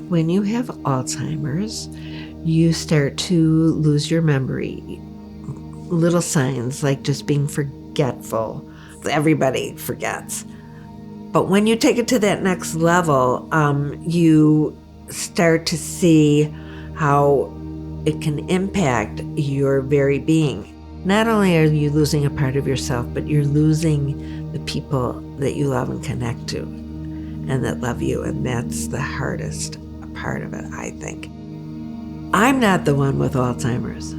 When you have Alzheimer's, you start to lose your memory. Little signs like just being forgetful. Everybody forgets. But when you take it to that next level, you start to see how it can impact your very being. Not only are you losing a part of yourself, but you're losing the people that you love and connect to and that love you. And that's the hardest part of it, I think. I'm not the one with Alzheimer's.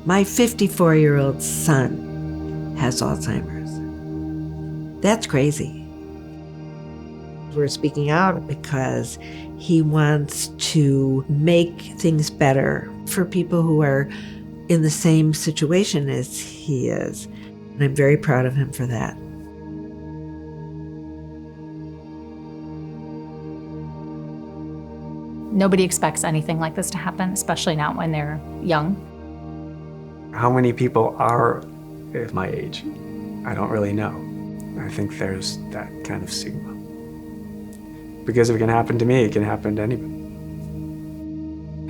My 54-year-old son has Alzheimer's. That's crazy. We're speaking out because he wants to make things better for people who are in the same situation as he is. And I'm very proud of him for that. Nobody expects anything like this to happen, especially not when they're young. How many people are at my age? I don't really know. I think there's that kind of stigma. Because if it can happen to me, it can happen to anybody.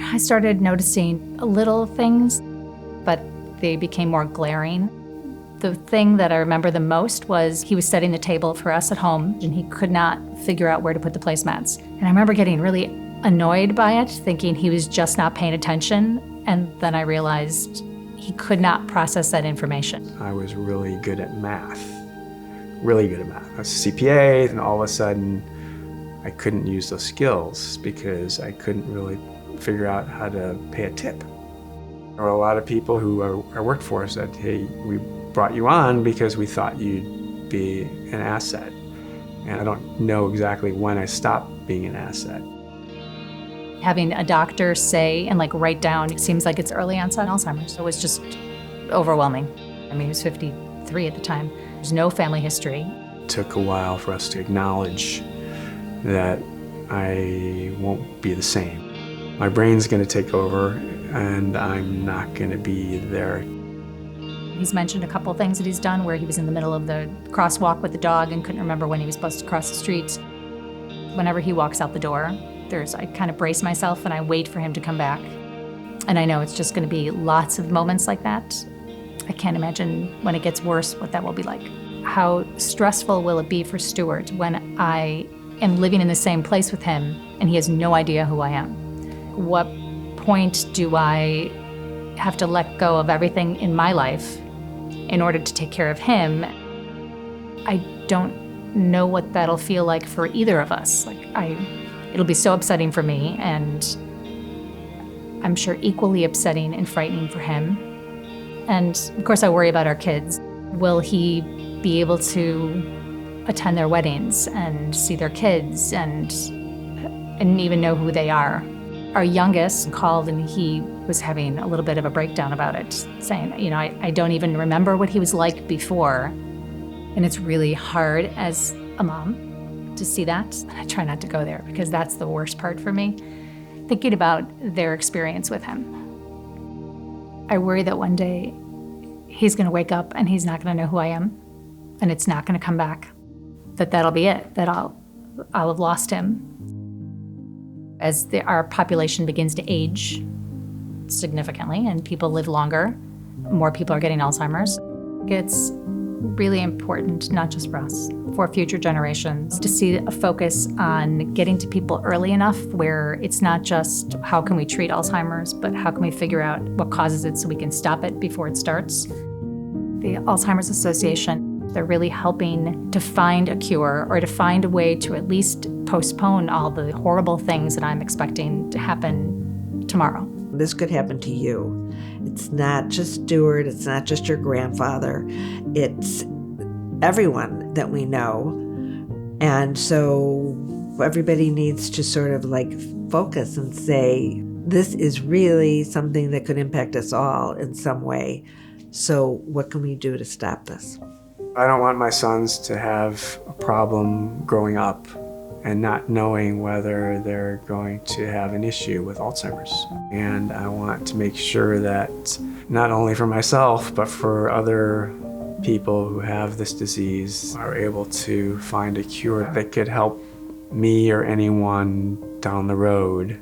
I started noticing little things, but they became more glaring. The thing that I remember the most was he was setting the table for us at home, and he could not figure out where to put the placemats. And I remember getting really annoyed by it, thinking he was just not paying attention. And then I realized he could not process that information. I was really good at math. Really good at math. I was a CPA, and all of a sudden, I couldn't use those skills because I couldn't really figure out how to pay a tip. There were a lot of people who I worked for said, hey, we brought you on because we thought you'd be an asset. And I don't know exactly when I stopped being an asset. Having a doctor say and write down, it seems like it's early onset Alzheimer's. So it was just overwhelming. I mean, he was 53 at the time. There's no family history. It took a while for us to acknowledge that I won't be the same. My brain's going to take over, and I'm not going to be there. He's mentioned a couple things that he's done where he was in the middle of the crosswalk with the dog and couldn't remember when he was supposed to cross the street. Whenever he walks out the door, I kind of brace myself and I wait for him to come back. And I know it's just going to be lots of moments like that. I can't imagine when it gets worse what that will be like. How stressful will it be for Stuart when I am living in the same place with him and he has no idea who I am? What point do I have to let go of everything in my life in order to take care of him? I don't know what that'll feel like for either of us. It'll be so upsetting for me, and I'm sure equally upsetting and frightening for him. And of course I worry about our kids. Will he be able to attend their weddings and see their kids and even know who they are? Our youngest called and he was having a little bit of a breakdown about it, saying, I don't even remember what he was like before. And it's really hard as a mom to see that. And I try not to go there because that's the worst part for me, thinking about their experience with him. I worry that one day he's going to wake up and he's not going to know who I am, and it's not going to come back. That'll be it, that I'll have lost him. As our population begins to age significantly and people live longer, more people are getting Alzheimer's. It's really important, not just for us, for future generations, to see a focus on getting to people early enough where it's not just how can we treat Alzheimer's, but how can we figure out what causes it so we can stop it before it starts. The Alzheimer's Association, they're really helping to find a cure or to find a way to at least postpone all the horrible things that I'm expecting to happen tomorrow. This could happen to you. It's not just Stuart, it's not just your grandfather, it's everyone that we know. And so everybody needs to sort of focus and say, this is really something that could impact us all in some way. So what can we do to stop this? I don't want my sons to have a problem growing up and not knowing whether they're going to have an issue with Alzheimer's. And I want to make sure that not only for myself, but for other people who have this disease are able to find a cure that could help me or anyone down the road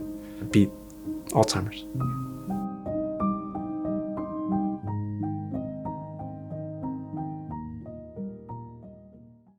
beat Alzheimer's.